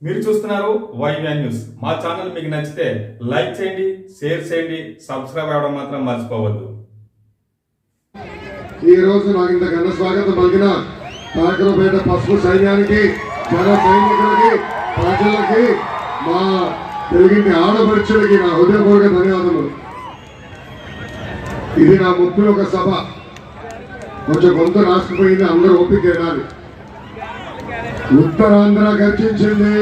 మీరు చూస్తున్నారు వైవ్యాన్ న్యూస్. మా ఛానల్ మీకు నచ్చితే లైక్ చేయండి, షేర్ చేయండి, సబ్స్క్రైబ్ అవ్వడం మాత్రం మర్చిపోవద్దు. ఈ రోజు నాకు ఇంత ఘన స్వాగతం పలికిన కాకరపేట పసుపు సైన్యానికి, జన సైనికులకి, ప్రజలకి, మా తెలుగింటి ఆడపడుచులకి నా హృదయపూర్వక ధన్యవాదములు. ఇది నా ముఖ్య ఒక సభ. కొంచెం గొంతు రాసుకుపోయింది, అందరూ ఓపిక ఏడాలి. ఉత్తరాంధ్ర గర్జించింది.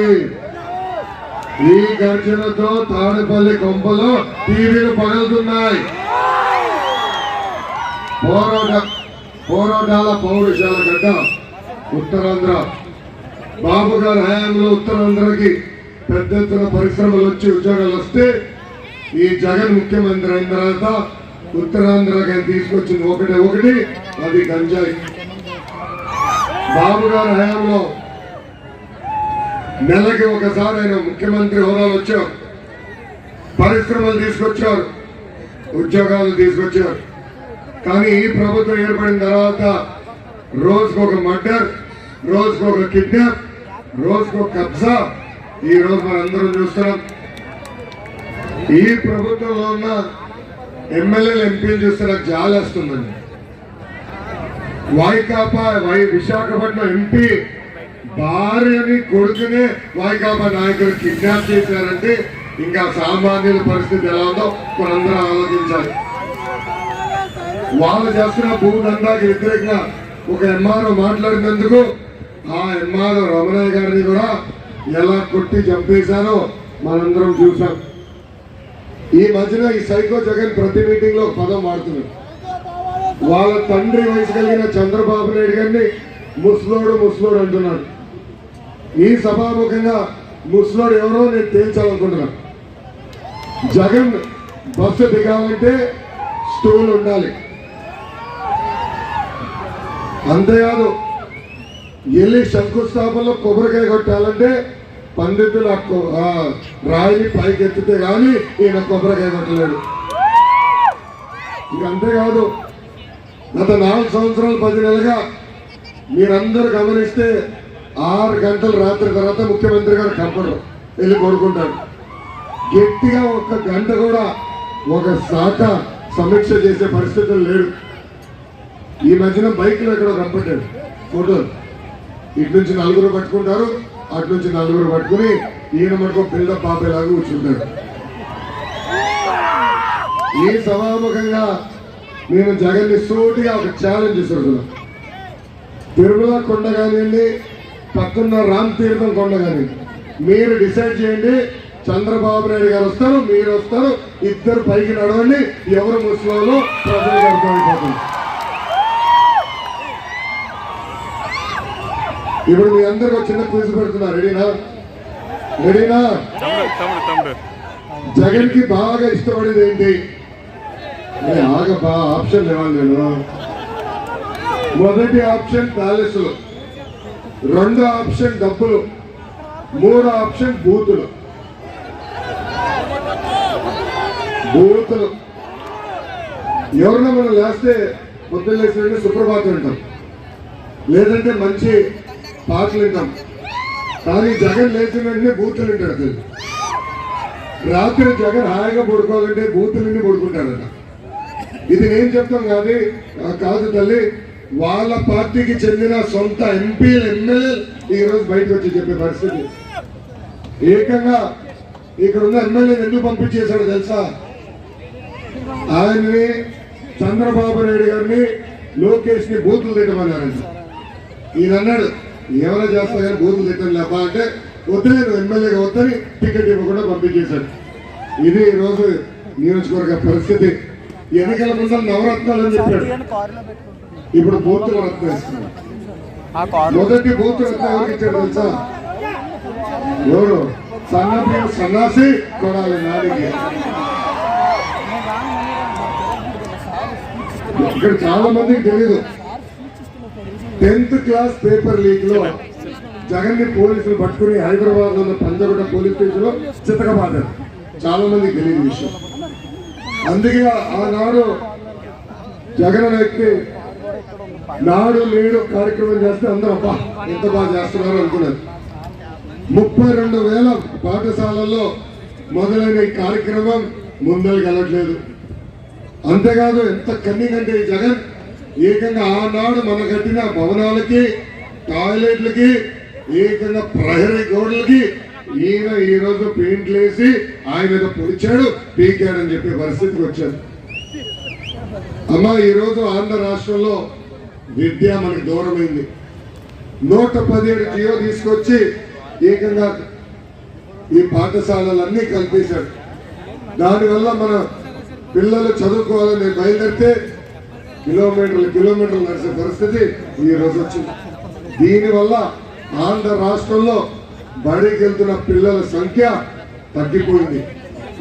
ఈ గర్జనతో తాడేపల్లి కొంపలో టీవీలు పగులుతున్నాయి. పోరాటాల పౌరుషాల గడ్డ ఉత్తరాంధ్ర. బాబు గారి హయాంలో ఉత్తరాంధ్రకి పెద్ద ఎత్తున పరిశ్రమలు వచ్చి ఉద్యోగాలు వస్తే ఈ జగన్ ముఖ్యమంత్రి అయిన తర్వాత ఉత్తరాంధ్రకి తీసుకొచ్చింది ఒకటి, అది గంజాయి. బాబు గారి హయాంలో నెలకి ఒకసారి ఆయన ముఖ్యమంత్రి హోదాలు వచ్చారు, పరిశ్రమలు తీసుకొచ్చారు, ఉద్యోగాలు తీసుకొచ్చారు. కానీ ఈ ప్రభుత్వం ఏర్పడిన తర్వాత రోజుకొక మర్డర్, రోజుకొక కిడ్నాప్, రోజుకొక కబ్జా. ఈ రోజు మనందరం చూస్తున్నాం. ఈ ప్రభుత్వంలో ఉన్న ఎమ్మెల్యేలు, ఎంపీలు చూస్తే నాకు జాలేస్తుందండి. వైకాపా విశాఖపట్నం ఎంపీ భార్యని, కొడుకునే వైకాపా నాయకులు కిడ్నాప్ చేశారంటే ఇంకా సామాన్యుల పరిస్థితి ఎలా ఉందో మనందరం ఆలోచించాలి. వాళ్ళు చేస్తున్న భూదందాకి వ్యతిరేకంగా ఒక ఎంఆర్ఓ మాట్లాడినందుకు ఆ ఎంఆర్ఓ రమణయ్య గారిని కూడా ఎలా కొట్టి చంపేశారో మనందరం చూసాం. ఈ మధ్యన ఈ సైకో జగన్ ప్రతి మీటింగ్ లో పదం వాడుతున్నాడు. వాళ్ళ తండ్రి వయసు కలిగిన చంద్రబాబు నాయుడు గారిని ముసలోడు అంటున్నాడు. ఈ సభాముఖంగా ముసలోడు ఎవరో నేను తేల్చాలనుకుంటున్నాను. జగన్ బస్సు దిగాలంటే స్టూల్ ఉండాలి. అంతేకాదు, వెళ్ళి శంకుస్థాపనలో కొబ్బరికాయ కొట్టాలంటే పండితులు రాయిని పైకి ఎత్తితే కానీ ఈయన కొబ్బరికాయ కొట్టలేడు. ఇక అంతేకాదు, గత 4 సంవత్సరాలు 10 నెలలుగా మీరందరూ గమనిస్తే 6 గంటలు రాత్రి తర్వాత ముఖ్యమంత్రి గారు కనపడరు, వెళ్ళి కొడుకుంటాడు. గట్టిగా 1 గంట కూడా ఒక శాఖ సమీక్ష చేసే పరిస్థితులు లేడు. ఈ మధ్యన బైక్లో ఎక్కడో కనపడ్డాడు ఫోటోలు. ఇటు నుంచి 4 పట్టుకుంటారు, అటు నుంచి 4 పట్టుకుని ఈయన మటుకు పిల్ల పాపేలాగా కూర్చుంటాడు. ఈ సభాముఖంగా నేను జగన్ని సూటిగా ఒక ఛాలెంజ్ ఇస్తున్నాను. తిరుమల కొండ కానివ్వండి, పక్కన రామ్ తీర్థం కొండ కానివ్వండి, మీరు డిసైడ్ చేయండి. చంద్రబాబు నాయుడు గారు వస్తారు, మీరు వస్తారు, ఇద్దరు పైకి నడవండి. ఎవరు ముస్లింలో ప్రజలకు అర్థమైపోతుంది. ఇప్పుడు మీ అందరికి ఒక చిన్న క్విజ్ పెడుతున్నా. రెడీనా? జగన్ కి బాగా ఇష్టపడేది ఏంటి? ఆప్షన్ ఇవ్వాలి నేను. మొదటి ఆప్షన్ ప్యాలెస్లు, 2వ ఆప్షన్ డబ్బులు, 3వ ఆప్షన్ బూతులు. ఎవరన్నా మనం లేస్తే పొద్దున్న లేచిన సుప్రభాతం వింటాం, లేదంటే మంచి పాటలు వింటాం. కానీ జగన్ లేచిన వెంటనే బూతులు వింటాడు. రాత్రి జగన్ హాయిగా పడుకోవాలంటే బూతులన్నీ పడుకుంటాడట. ఇది నేను చెప్తాం కాదు తల్లి, వాళ్ళ పార్టీకి చెందిన సొంత ఎంపీలు, ఎమ్మెల్యేలు ఈరోజు బయటకు వచ్చి చెప్పే పరిస్థితి. ఏకంగా ఇక్కడ ఉన్న ఎమ్మెల్యేని ఎందుకు పంపించేశాడో తెలుసా? ఆయన్ని, చంద్రబాబు నాయుడు గారిని, లోకేష్ ని బూతులు తిట్టమన్నారంట. ఈయన అన్నాడు, ఏమైనా చేస్తా కానీ బూతులు తిట్టని లేపా అంటే, వద్దులే నువ్వు ఎమ్మెల్యేగా వద్దని టికెట్ ఇవ్వకుండా పంపించేశాడు. ఇది ఈరోజు నియోజకవర్గ పరిస్థితి. ఎన్నికల ముందు నవరత్నాలు అని చెప్పాడు, ఇప్పుడు బూతుల రత్నం ఇస్తున్నాడు. మొదటి బూత్ రత్నం ఎవరికి ఇచ్చాడు తెలుసా? ఎవరు? సన్నాసి కొడాలి నాడికి. ఇక్కడ చాలా మందికి తెలీదు, 10th క్లాస్ పేపర్ లీక్ లో జగన్ ని పోలీసులు పట్టుకుని హైదరాబాద్ లో ఉన్న పంజగుట్ట పోలీస్ స్టేషన్ లో చితకబాదారు. చాలా మందికి తెలియని విషయం. అందుకే ఆనాడు జగన్ వ్యక్తి నాడు నేడు కార్యక్రమం చేస్తే అందరూ అబ్బా ఎంత బాగా చేస్తున్నారు అనుకున్నారు. 32,000 పాఠశాలల్లో మొదలైన ఈ కార్యక్రమం ముందరికి వెళ్ళట్లేదు. అంతేకాదు ఎంత కన్నింగ్ అంటే ఈ జగన్ ఏకంగా ఆనాడు మన కట్టిన భవనాలకి టాయిలెట్లకి ఏకంగా ప్రహరీ గోడలకి ఈయన ఈ రోజు పెయింట్లు వేసి ఆయన మీద పొడిచాడు పీకాడని చెప్పే పరిస్థితికి వచ్చాడు. అమ్మా ఈ రోజు ఆంధ్ర రాష్ట్రంలో విద్య మనకి దూరమైంది. 117 జియో తీసుకొచ్చి ఏకంగా ఈ పాఠశాలలన్నీ కల్పించాడు. దానివల్ల మన పిల్లలు చదువుకోవాలని బయలుదేరితే కిలోమీటర్లు నడిచే పరిస్థితి ఈ రోజు వచ్చింది. దీనివల్ల ఆంధ్ర రాష్ట్రంలో బడికి వెళ్తున్న పిల్లల సంఖ్య తగ్గిపోయింది.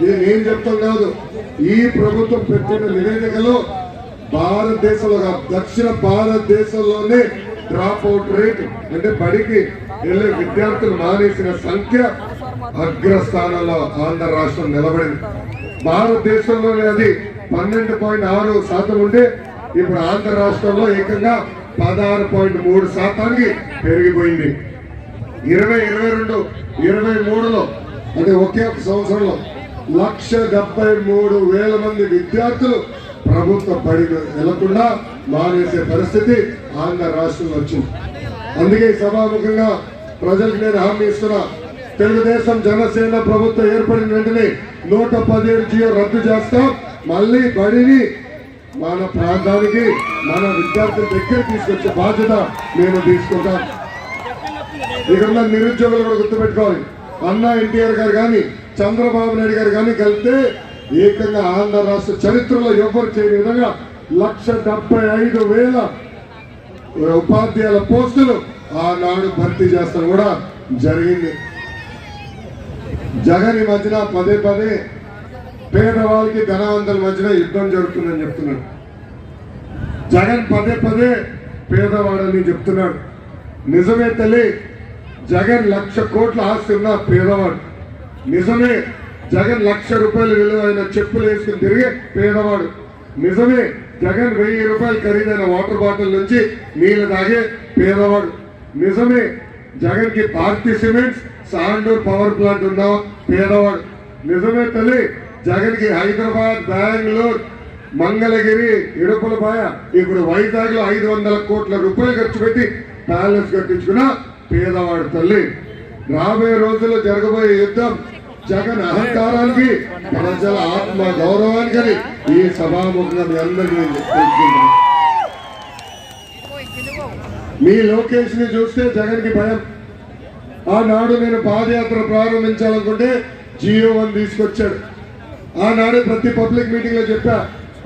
ఇది నేను చెప్తాం కాదు, ఈ ప్రభుత్వం పెట్టిన నివేదికలో భారతదేశంలో దక్షిణ భారతదేశంలోనే డ్రాప్ అవుట్ రేట్ అంటే బడికి వెళ్లే విద్యార్థులు మానేసిన సంఖ్య అగ్రస్థానంలో ఆంధ్ర రాష్ట్రం నిలబడింది. భారతదేశంలోనే అది 12.6% ఉంటే ఇప్పుడు ఆంధ్ర రాష్ట్రంలో ఏకంగా 16.3% పెరిగిపోయింది. 2022-23లో అంటే ఒకే ఒక సంవత్సరంలో 1,73,000 మంది విద్యార్థులు ప్రభుత్వ బడికి వెళ్లకుండా మానేసే పరిస్థితి ఆంధ్ర రాష్ట్రంలో వచ్చింది. అందుకే సభాముఖంగా ప్రజలకు నేను హామీ ఇస్తున్నా, తెలుగుదేశం జనసేన ప్రభుత్వం ఏర్పడిన వెంటనే 117 జియో రద్దు చేస్తాం. మళ్ళీ బడిని మన ప్రాంతానికి మన విద్యార్థుల దగ్గర తీసుకొచ్చే బాధ్యత నేను తీసుకుంటాను. ఇక్కడ నిరుద్యోగులు కూడా గుర్తుపెట్టుకోవాలి, అన్నా ఎన్టీఆర్ గారు కానీ చంద్రబాబు నాయుడు గారు కానీ కలిపితే ఏకంగా ఆంధ్ర రాష్ట్ర చరిత్రలో ఎవరు చేయని విధంగా 1,75,000 ఉపాధ్యాయుల పోస్టులు ఆనాడు భర్తీ చేస్తాం కూడా జరిగింది. జగన్ ఈ మధ్యన పదే పేదవాళ్ళకి ధనవంతుల మధ్యన యుద్ధం జరుగుతుందని చెప్తున్నాడు. జగన్ పదే పేదవాడని చెప్తున్నాడు. నిజమే తల్లి, జగన్ 1,00,000 కోట్ల ఆస్తి ఉన్న పేదవాడు. నిజమే, జగన్ 1,00,000 రూపాయలు విలువైన చెప్పులు వేసుకుని తిరిగే పేదవాడు. నిజమే, జగన్ 1,000 రూపాయలు ఖరీదైన వాటర్ బాటిల్ నుంచి నీళ్లు తాగే పేదవాడు. నిజమే, జగన్ కి భారతీయ సిమెంట్స్ సాండూర్ పవర్ ప్లాంట్ ఉన్న పేదవాడు. నిజమే తల్లి, జగన్ కి హైదరాబాద్, బెంగళూరు, మంగళగిరి, ఇడుపులపాయ, ఇప్పుడు వైజాగ్ లో 500 కోట్ల రూపాయలు ఖర్చు పెట్టి ప్యాలెస్ కట్టించుకున్న పేదవాడు తల్లి. రాబోయే రోజుల్లో జరగబోయే యుద్ధం జగన్ అహంకారానికి, ప్రజల ఆత్మ గౌరవానికి ఈ సభాముఖంగా మీ అందరికీ నేను తెలుసుకుంటున్నాను. మీ లోకేష్ ని చూస్తే జగన్ కి భయం. ఆనాడు నేను పాదయాత్ర ప్రారంభించాలనుకుంటే జియో1 తీసుకొచ్చాడు. ఆనాడు ప్రతి పబ్లిక్ మీటింగ్ లో చెప్పా,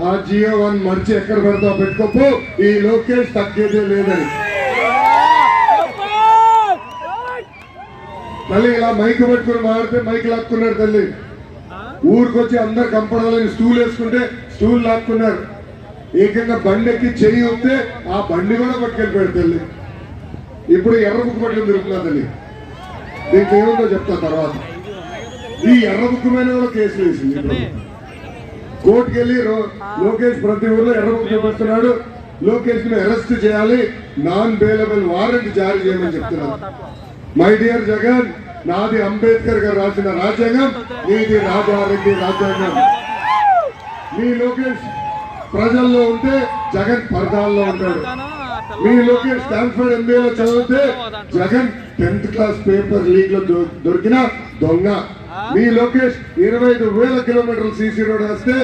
ఆ జియో1 మర్చి ఎక్కడ పెడతావు పెట్టుకోపో, ఈ లోకేష్ తగ్గేదే లేదని. తల్లి ఇలా మైక్ పెట్టుకుని మాడితే మైక్ లాక్కున్నాడు తల్లి. ఊరికొచ్చి అందరు కంపడాలని స్టూల్ వేసుకుంటే స్టూల్ లాక్కున్నారు. ఏకంగా బండి ఎక్కి చెయ్యి వస్తే ఆ బండి కూడా పట్టుకెళ్ళిపోయాడు తల్లి. ఇప్పుడు ఎర్ర బుక్ పట్టుకుని తిరుగుతున్నా తల్లి. దీనికి ఏముందో చెప్తా తర్వాత. ఈ ఎర్ర బుక్ మీద కూడా కేసులు వేసింది. కోర్టుకి వెళ్ళి లోకేష్ ప్రతి ఊర్లో ఎర్ర బుక్ చూపిస్తున్నాడు, లోకేష్ ని అరెస్ట్ చేయాలి, నాన్ బెయిలబుల్ వారెంట్ జారీ చేయమని చెప్తున్నారు. మై డియర్ జగన్, నాది అంబేద్కర్ గారు రాసిన రాజ్యాంగం, నీది రాజారెడ్డి రాజ్యాంగం. మీ లోకేష్ ప్రజల్లో ఉంటే జగన్ పరదాల్లో ఉంటాడు. మీ లోకేష్ స్టాన్ఫర్డ్ ఎంబీఏలో చదివితే Jagan 10th class paper leak లో దొరికిన దొంగ. మీ లోకేష్ 25,000 కిలోమీటర్లు సీసీ రోడ్ వేస్తే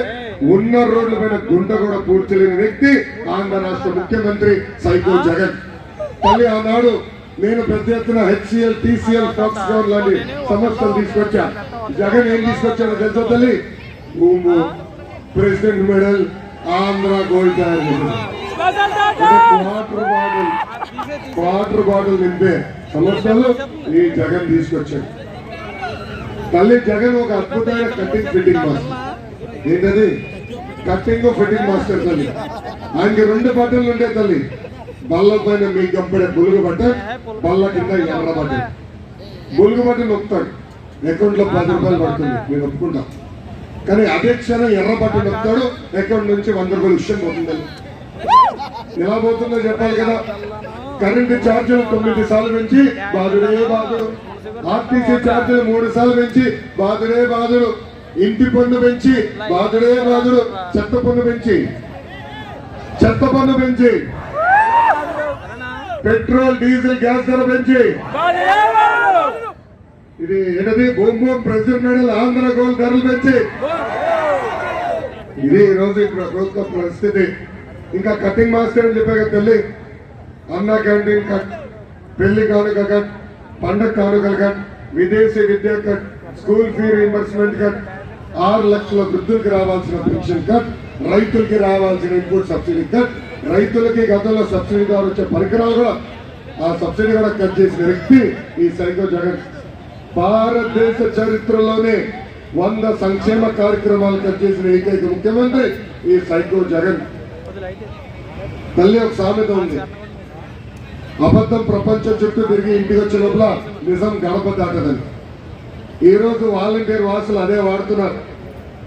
ఉన్న రోడ్ల పైన గుంట కూడా పూర్తి లేని వ్యక్తి ఆంధ్ర రాష్ట్ర ముఖ్యమంత్రి సైకో జగన్. తల్లి ఆనాడు నేను పెద్ద ఎత్తున HCL, TCL, ఫాక్స్కాన్ లాంటి సంస్థలు తీసుకొచ్చా. జగన్ ఏం తీసుకొచ్చాడో తెలుసా తల్లి? భూము, ప్రెసిడెంట్ మెడల్, ఆంధ్ర గోల్డ్ తయారు చేశాడు. వాటర్ బాటిల్ నింపే సంస్థలు ఈ జగన్ తీసుకొచ్చాడు. తల్లి జగన్ ఒక అద్భుతమైన కటింగ్ ఫిట్టింగ్ మాస్టర్. ఏంటది? కటింగ్ ఫిట్టింగ్ మాస్టర్ తల్లి. ఆయనకి 2 బట్టలు ఉండే తల్లి. బల్ల పైన మీ గంపడే బులుగు బట్ట, బల్ల కింద ఎర్ర బట్ట. బులుగు బట్ట నొక్కుతాడు, అకౌంట్ లో 10 రూపాయలు పడుతుంది, నేను ఒప్పుకుంటా. కానీ అదే క్షణం ఎర్ర బట్ట నొక్కుతాడు, అకౌంట్ నుంచి 100 రూపాయలు విషయం పోతుంది. ఎలా పోతుందో చెప్పాలి కదా. కరెంటు ఛార్జీలు 9 సార్లు పెంచి బాధుడే బాధుడు, ఆర్టీసీ ఛార్జీలు 3 సార్లు పెంచి బాధుడే బాధుడు, ఇంటి పన్ను పెంచి బాధుడే బాధుడు, చెత్త పన్ను పెంచి పెట్రోల్ డీజిల్ గ్యాస్ ధర పెంచి ఇది ఏంటది boom boom president medal Andhra gold ధరలు పెంచి ఇది ఈ రోజు ప్రభుత్వ పరిస్థితి. ఇంకా కటింగ్ మాస్టర్ అని చెప్పాక తల్లి అన్న క్యాంటీన్ కట్, పెళ్లి కానుక కట్, పండగ కానుకలు కట్, విదేశీ విద్య cut, school fee reimbursement cut, 6 లక్షల వృద్ధులకి రావాల్సిన పెన్షన్ కట్, రైతులకి రావాల్సిన ఇన్పుట్ సబ్సిడీ కట్, రైతులకి గతంలో సబ్సిడీ ద్వారా వచ్చే పరికరాలు కూడా ఆ సబ్సిడీ కూడా కట్ చేసిన వ్యక్తి ఈ సైకో జగన్. భారతదేశ చరిత్రలోనే 100 సంక్షేమ కార్యక్రమాలు కట్ చేసిన ఏకైక ముఖ్యమంత్రి ఈ సైకో జగన్. తల్లి ఒక సామెత ఉంది, అబద్ధం ప్రపంచం చుట్టూ తిరిగి ఇంటికి వచ్చే లోపల నిజం గడప దాటదని. ఈ రోజు వాలంటీర్ వాసులు అదే వాడుతున్నారు.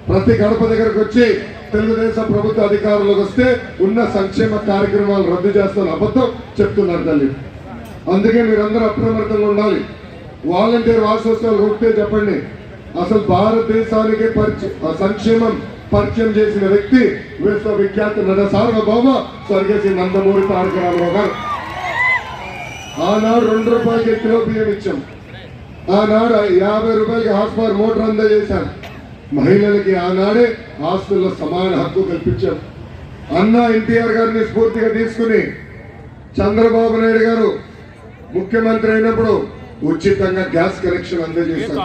ప్రతి గడప దగ్గరకు వచ్చి తెలుగుదేశం ప్రభుత్వ అధికారులకు వస్తే ఉన్న సంక్షేమ కార్యక్రమాలు రద్దు చేస్తున్న అబద్ధం చెప్తున్నారు తల్లి. అందుకే మీరందరూ అప్రమత్తంగా ఉండాలి. వాలంటీర్ వాసోత్సవాలు ఒకటే చెప్పండి, అసలు భారతదేశానికి సంక్షేమం పరిచయం చేసిన వ్యక్తి విశ్వవిఖ్యాత నట సార్వభౌమ స్వర్గశ్రీ నందమూరి తారక రామారావు గారు. ఆనాడు 2 రూపాయలకి కిలో బియ్యం ఇచ్చాం. ఆనాడు 50 రూపాయలకి హార్స్ పవర్ మోటార్ అందజేశాం. మహిళలకి ఆనాడే ఆస్తుల్లో సమాన హక్కు కల్పించాం. అన్నా ఎన్టీఆర్ గారిని స్ఫూర్తిగా తీసుకుని చంద్రబాబు నాయుడు గారు ముఖ్యమంత్రి అయినప్పుడు ఉచితంగా గ్యాస్ కనెక్షన్ అందజేశారు.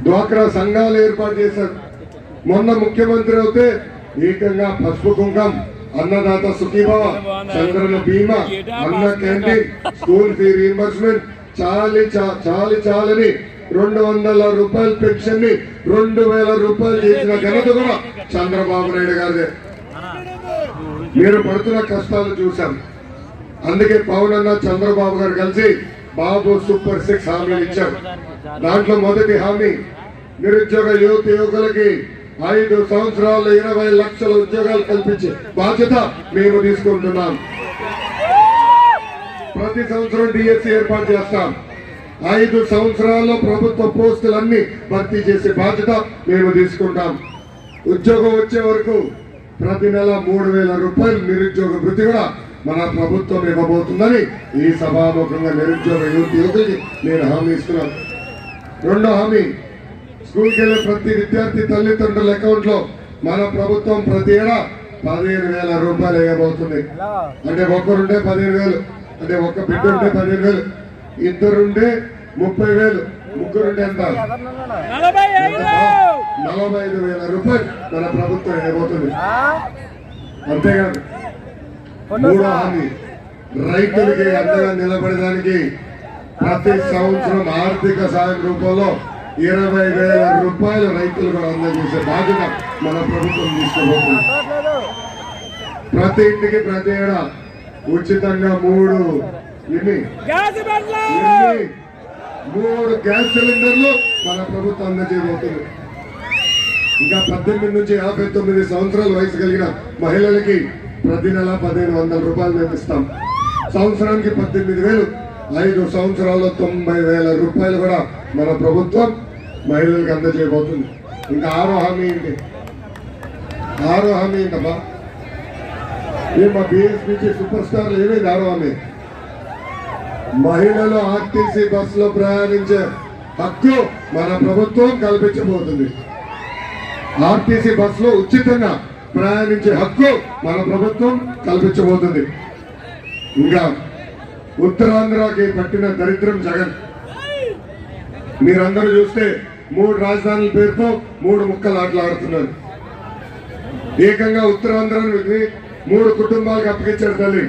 డ్వాక్రా సంఘాలు ఏర్పాటు చేశారు. మొన్న ముఖ్యమంత్రి అయితే ఏకంగా పసుపు కుంకం, అన్నదాత సుఖీభావ, చంద్రన బీమా, అన్న క్యాంటీన్, స్కూల్ ఫీ రీయింబర్స్మెంట్, చాలని 200 రూపాయల పెన్షన్ ని 2000 రూపాయలు చేసిన ఘనత కూడా చంద్రబాబు నాయుడు గారిదే. మీరు పడుతున్న కష్టాలు చూశాం. అందుకే పవన్ అన్న చంద్రబాబు గారు కలిసి బాబు సూపర్ 6 హామీలు ఇచ్చారు. దాంట్లో మొదటి హామీ నిరుద్యోగ యువకులకి 5 సంవత్సరాల్లో 20 లక్షల ఉద్యోగాలు కల్పించే బాధ్యత మేము తీసుకుంటున్నాం. ప్రతి సంవత్సరం డిఎస్సి ఏర్పాటు చేస్తాం. 5 సంవత్సరాల్లో ప్రభుత్వ పోస్టులన్నీ భర్తీ చేసే బాధ్యత మేము తీసుకుంటాం. ఉద్యోగం వచ్చే వరకు ప్రతి నెల 3000 రూపాయలు నిరుద్యోగ వృత్తి కూడా మన ప్రభుత్వం ఇవ్వబోతుందని ఈ సభాముఖంగా నిరుద్యోగ యువకులకి నేను హామీ ఇస్తున్నాను. రెండో హామీ, స్కూల్కి వెళ్ళే ప్రతి విద్యార్థి తల్లిదండ్రుల అకౌంట్ లో మన ప్రభుత్వం ప్రతి ఏడా 15,000 రూపాయలు వేయబోతుంది. అంటే ఒక్కరుంటే 15,000, అంటే ఒక్క బిడ్డ ఉంటే 15,000, ఇద్దరుంటే 30,000, ముగ్గురుంటే ఎంత 45,000 రూపాయలు మన ప్రభుత్వం వేయబోతుంది. అంతేకాదు మూడో హామీ, రైతులకి అండగా నిలబడడానికి ప్రతి సంవత్సరం ఆర్థిక సాయం రూపంలో 20,000 రూపాయలు రైతులు కూడా అందజేసే బాధ్యత మన ప్రభుత్వం తీసుకోబోతుంది. ప్రతి ఇంటికి ప్రతి ఏడా ఉచితంగా 3 గ్యాస్ సిలిండర్లు మన ప్రభుత్వం అందజేయబోతుంది. ఇంకా 18 నుంచి 59 సంవత్సరాల వయసు కలిగిన మహిళలకి ప్రతి నెల 1,500 రూపాయలు మేము ఇస్తాం. సంవత్సరానికి 18,000, 5 సంవత్సరాల్లో 90,000 రూపాయలు కూడా మన ప్రభుత్వం మహిళలకు అందజేయబోతుంది. ఇంకా 6వ హామీ ఏంటి? 6వ హామీ ఏంటబ్బా? మా బిఎస్పీసీ సూపర్ స్టార్లు ఏమేది 6వ హామీ? మహిళలు ఆర్టీసీ బస్సులో ప్రయాణించే హక్కు మన ప్రభుత్వం కల్పించబోతుంది. ఆర్టీసీ బస్సులో ఉచితంగా ప్రయాణించే హక్కు మన ప్రభుత్వం కల్పించబోతుంది. ఇంకా ఉత్తరాంధ్రకి పట్టిన దరిద్రం జగన్. మీరందరూ చూస్తే 3 రాజధానుల పేరుతో 3 ముక్కలు ఆటలాడుతున్నారు. ఏకంగా ఉత్తరాంధ్రని 3 కుటుంబాలకు అప్పగించారు తల్లి.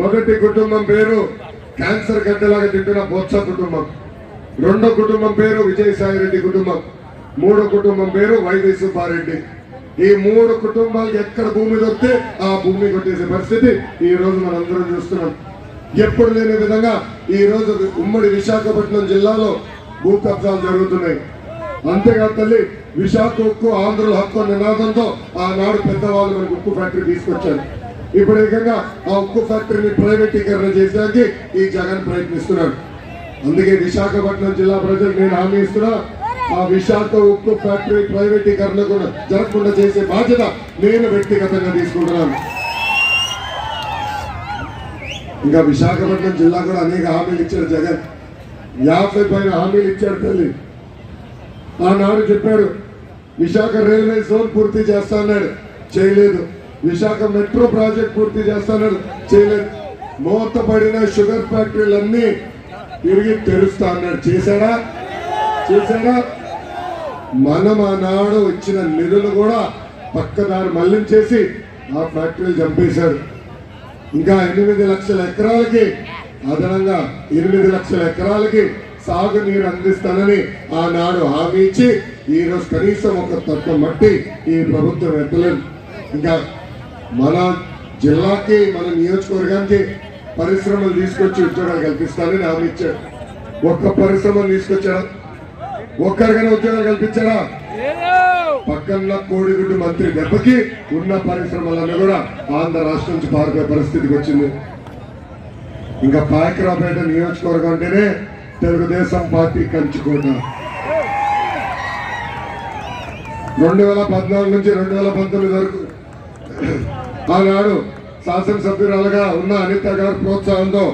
మొదటి కుటుంబం పేరు క్యాన్సర్ గడ్డలాగా తింటున్న బొత్స కుటుంబం. రెండో కుటుంబం పేరు విజయసాయి రెడ్డి కుటుంబం. 3వ కుటుంబం పేరు వైవి సుబ్బారెడ్డి. ఈ 3 కుటుంబాలకు ఎక్కడ భూమి దొరికితే ఆ భూమి కొట్టేసే పరిస్థితి ఈ రోజు మనందరం చూస్తున్నాం. ఎప్పుడు లేని విధంగా ఈ రోజు ఉమ్మడి విశాఖపట్నం జిల్లాలో భూ కబ్జాలు జరుగుతున్నాయి. అంతేకాదు తల్లి, విశాఖ ఉక్కు ఆంధ్రుల హక్కు నినాదంతో ఆనాడు పెద్దవాళ్ళు మనకు ఉక్కు ఫ్యాక్టరీ తీసుకొచ్చారు. ఇప్పుడు ఏకంగా ఆ ఉక్కు ఫ్యాక్టరీని ప్రైవేటీకరణ చేసేందుకు ఈ జగన్ ప్రయత్నిస్తున్నాడు. అందుకే విశాఖపట్నం జిల్లా ప్రజలకు నేను హామీ ఇస్తున్నా, ఆ విశాఖ ఉక్కు ఫ్యాక్టరీ ప్రైవేటీకరణకు జరగకుండా చేసే బాధ్యత నేను వ్యక్తిగతంగా తీసుకుంటున్నాను. ఇంకా విశాఖపట్నం జిల్లా కూడా అనేక హామీలు ఇచ్చాడు జగన్. 50 పైన హామీలు ఇచ్చాడు తల్లి. ఆనాడు చెప్పాడు విశాఖ రైల్వే జోన్ పూర్తి చేస్తా అన్నాడు, చేయలేదు. విశాఖ మెట్రో ప్రాజెక్ట్ పూర్తి చేస్తా అన్నాడు, చేయలేదు. మూతపడిన షుగర్ ఫ్యాక్టరీలన్నీ తిరిగి తెరుస్తా అన్నాడు, చేశాడా? చేశాడా? మనం ఆనాడు ఇచ్చిన నిధులు కూడా పక్కదారి మళ్లించేసి ఆ ఫ్యాక్టరీలు చంపేశాడు. ఇంకా 8 లక్షల ఎకరాలకి అదనంగా 8 లక్షల ఎకరాలకి సాగునీరు అందిస్తానని ఆనాడు హామీ ఇచ్చి ఈ రోజు కనీసం ఒక తక్కువ మట్టి ఈ ప్రభుత్వం ఎత్తలేదు. ఇంకా మన జిల్లాకి మన నియోజకవర్గానికి పరిశ్రమలు తీసుకొచ్చి ఉద్యోగాలు కల్పిస్తానని హామీ ఇచ్చాడు. ఒక్క పరిశ్రమలు తీసుకొచ్చాడా? ఒక్కరికైనా ఉద్యోగాలు కల్పించాడా? పక్కన కోడిగుడ్డు మంత్రి దెబ్బకి ఉన్న పరిశ్రమలన్నీ కూడా ఆంధ్ర రాష్ట్రం నుంచి పారిపోయే పరిస్థితికి వచ్చింది. ఇంకా పాయకరాపేట నియోజకవర్గం అంటేనే తెలుగుదేశం పార్టీ కంచుకోట. 2014 నుంచి 2019 వరకు ఆనాడు శాసనసభ్యురాలుగా ఉన్న అనిత గారి ప్రోత్సాహంతో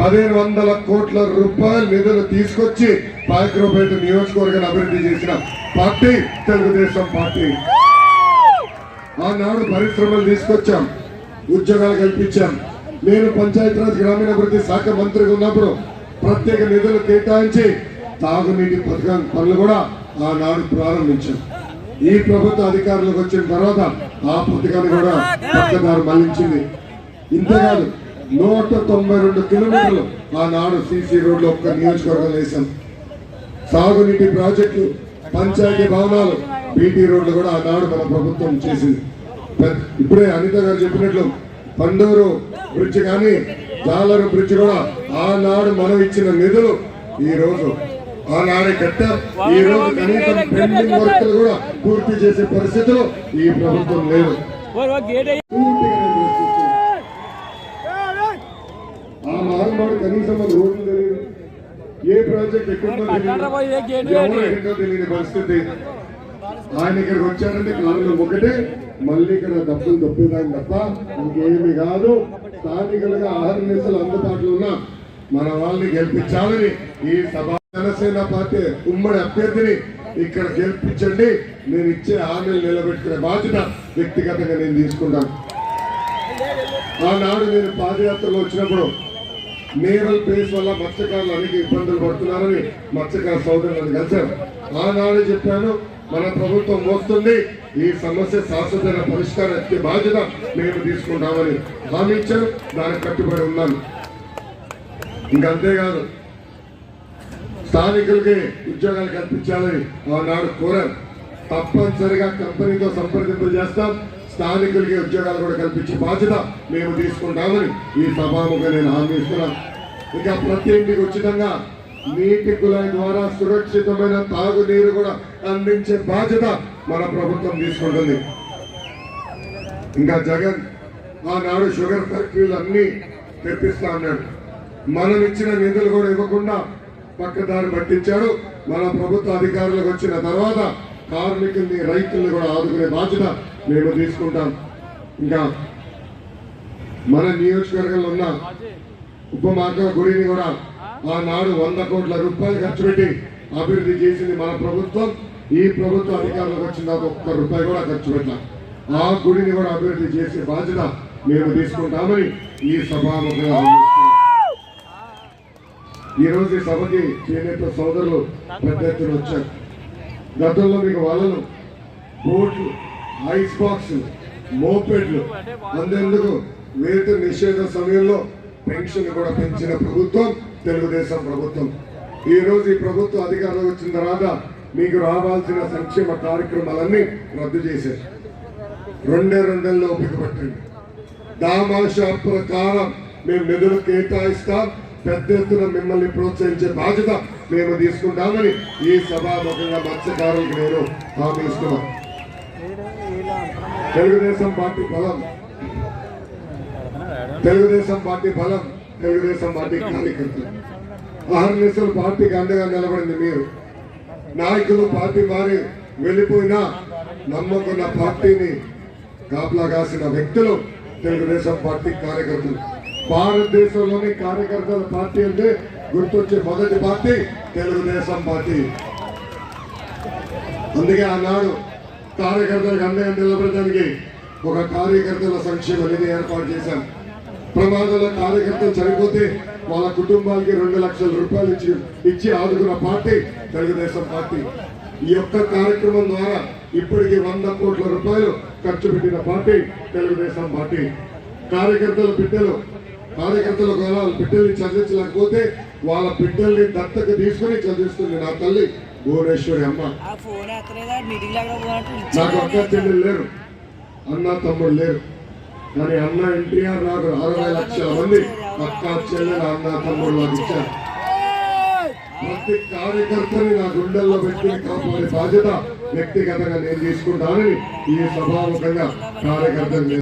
1500 కోట్ల రూపాయల నిధులు తీసుకొచ్చి పాయకరాపేట నియోజకవర్గాన్ని అభివృద్ధి చేసిన పార్టీ తెలుగుదేశం పార్టీ. ఆనాడు పరిశ్రమలు తీసుకొచ్చాం, ఉద్యోగాలు కల్పించాం. నేను పంచాయతీరాజ్ గ్రామీణాభివృద్ధి శాఖ మంత్రిగా ఉన్నప్పుడు ప్రత్యేక నిధులు కేటాయించి తాగునీటి పథకం పనులు కూడా ఆనాడు ప్రారంభించాం. ఈ ప్రభుత్వ అధికారులకు వచ్చిన తర్వాత ఆ పథకాన్ని కూడా పక్కదారి మళ్లించింది. ఇంతేకాదు 192 కిలోమీటర్లు ఆనాడు సీసీ రోడ్లు ఒక్క నియోజకవర్గం వేశాం. సాగునీటి ప్రాజెక్టులు, పంచాయతీ భవనాలు, బీటీ రోడ్లు కూడా ఆనాడు మన ప్రభుత్వం చేసింది. ఇప్పుడే అనిత గారు చెప్పినట్లు పండూరు బ్రిడ్జ్ కానీ జాలరు బ్రిడ్జ్ కూడా ఆనాడు మనం ఇచ్చిన నిధులు ఈ రోజు ఆనాడే కట్టాం. ఈ రోజు కనీసం పెండింగ్ వర్కులు కూడా పూర్తి చేసే పరిస్థితులు ఈ ప్రభుత్వం లేదు. ఆ మహమ్మారి కనీసం మన రోడ్లు తెలియదు, ఏ ప్రాజెక్ట్ ఎక్కడో తెలియని పరిస్థితి. ఆయన ఇక్కడికి వచ్చారంటే కాలంలో ఒకటే మళ్ళీ ఇక్కడ డబ్బులు దొబ్బేదాన్ని తప్ప ఇంకేమి కాదు. స్థానికులుగా 6 నిమిషాలు అందుబాటులో ఉన్న మన వాళ్ళని గెలిపించాలని ఈ సభ జనసేన పార్టీ ఉమ్మడి అభ్యర్థిని ఇక్కడ గెలిపించండి, నేను ఇచ్చే హామీలు నిలబెట్టుకునే బాధ్యత వ్యక్తిగతంగా నేను తీసుకుంటాను. ఆనాడు నేను పాదయాత్రలో వచ్చినప్పుడు నేరల్ పేస్ వల్ల మత్స్యకారులు అనేక ఇబ్బందులు పడుతున్నారని మత్స్యకార సోదరులను కలిశారు. ఆనాడు చెప్పాను మన ప్రభుత్వం వస్తుంది, ఈ సమస్య శాశ్వత పరిష్కారం బాధ్యత మేము తీసుకుంటామని హామీ ఇచ్చారు. దానికి కట్టుబడి ఉన్నాను. ఇంకా అంతేకాదు స్థానికులకి ఉద్యోగాలు కల్పించాలని ఆనాడు కోరారు. తప్పనిసరిగా కంపెనీతో సంప్రదింపులు చేస్తాం, స్థానికులకి ఉద్యోగాలు కూడా కల్పించే బాధ్యత మేము తీసుకుంటామని ఈ సభాముఖంగా నేను హామీ ఇస్తున్నాను. ఇంకా ప్రతి ఇంటికి ఉచితంగా నీటి కుళాయి ద్వారా సురక్షితమైన తాగునీరు కూడా అందించే బాధ్యత మన ప్రభుత్వం తీసుకుంటుంది. ఇంకా జగన్ ఆనాడు షుగర్ ఫ్యాక్టరీలు అన్ని తెప్పిస్తా అన్నాడు. మనం ఇచ్చిన నిధులు కూడా ఇవ్వకుండా పక్కదారి పట్టించాడు. మన ప్రభుత్వ అధికారులకు వచ్చిన తర్వాత కార్మికుల్ని, రైతుల్ని కూడా ఆదుకునే బాధ్యత మేము తీసుకుంటాం. ఇంకా మన నియోజకవర్గంలో ఉన్న ఉపమార్గ గుడిని కూడా ఆనాడు 100 కోట్ల రూపాయలు ఖర్చు పెట్టి అభివృద్ధి చేసింది మన ప్రభుత్వం. ఈ ప్రభుత్వ అధికారులకు వచ్చిన ఒక్క రూపాయి కూడా ఖర్చు పెట్టాం. ఆ గుడిని కూడా అభివృద్ధి చేసే బాధ్యత మేము తీసుకుంటామని ఈ సభాముఖంగా ఈ రోజు ఈ సభకి చేనేత సోదరులు పెద్ద ఎత్తున వచ్చారు. గతంలో మీకు వలలు, బోట్లు, ఐస్ బాక్సులు, మోపెడ్లు అందేందుకు వేతన నిషేధ సమయంలో పెన్షన్ కూడా పెంచిన ప్రభుత్వం తెలుగుదేశం ప్రభుత్వం. ఈ రోజు ఈ ప్రభుత్వం అధికారంలో వచ్చిన తర్వాత మీకు రావాల్సిన సంక్షేమ కార్యక్రమాలన్నీ రద్దు చేశారు. 2 నెలల్లో ఓపిక పట్టండి. దామాషా ప్రకారం మేము నిధులు కేటాయిస్తాం, పెద్ద ఎత్తున మిమ్మల్ని ప్రోత్సహించే బాధ్యత మేము తీసుకుంటామని ఈ సభాముఖంగా మత్స్యకారులకు నేను హామీ ఇస్తున్నాం. తెలుగుదేశం పార్టీ బలం, తెలుగుదేశం పార్టీ బలం, తెలుగుదేశం పార్టీ కార్యకర్తలు. ఆర్ఎస్ఎల్ పార్టీకి అండగా నిలబడింది మీరు. నాయకులు పార్టీ మారి వెళ్ళిపోయినా నమ్మకున్న పార్టీని కాపలా కాసిన వ్యక్తులు తెలుగుదేశం పార్టీ కార్యకర్తలు. భారతదేశంలోని కార్యకర్తల పార్టీ అంటే గుర్తొచ్చే మొదటి పార్టీ తెలుగుదేశం పార్టీ. అందుకే ఆనాడు కార్యకర్తలకు అండగా నిలబడడానికి ఒక కార్యకర్తల సంక్షేమ నిధి ఏర్పాటు చేశాం. ప్రమాదంలో కార్యకర్తలు చనిపోతే వాళ్ళ కుటుంబాలకి 2 లక్షల రూపాయలు ఇచ్చి ఆదుకున్న పార్టీ తెలుగుదేశం పార్టీ. ఈ యొక్క కార్యక్రమం ద్వారా ఇప్పటికి 100 కోట్ల రూపాయలు ఖర్చు పెట్టిన పార్టీ తెలుగుదేశం పార్టీ. కార్యకర్తల బిడ్డల్ని చదివించలేకపోతే వాళ్ళ బిడ్డల్ని దత్తత తీసుకుని చదివిస్తుంది నా తల్లి భువనేశ్వరి అమ్మ. నాకు అక్క చెల్లెలు లేరు, అన్న తమ్ముడు లేరు, కానీ అన్న ఎన్టీఆర్ నాకు 60 లక్షల మంది అక్క చెల్లెలు అన్న తమ్ముడు నాకు ఇచ్చారు. ప్రతి కార్యకర్తని నా గుండెల్లో పెట్టుకుని కాపాడే బాధ్యత వ్యక్తిగతంగా నేను తీసుకుంటానని ఈ సభాముఖంగా కార్యకర్తలు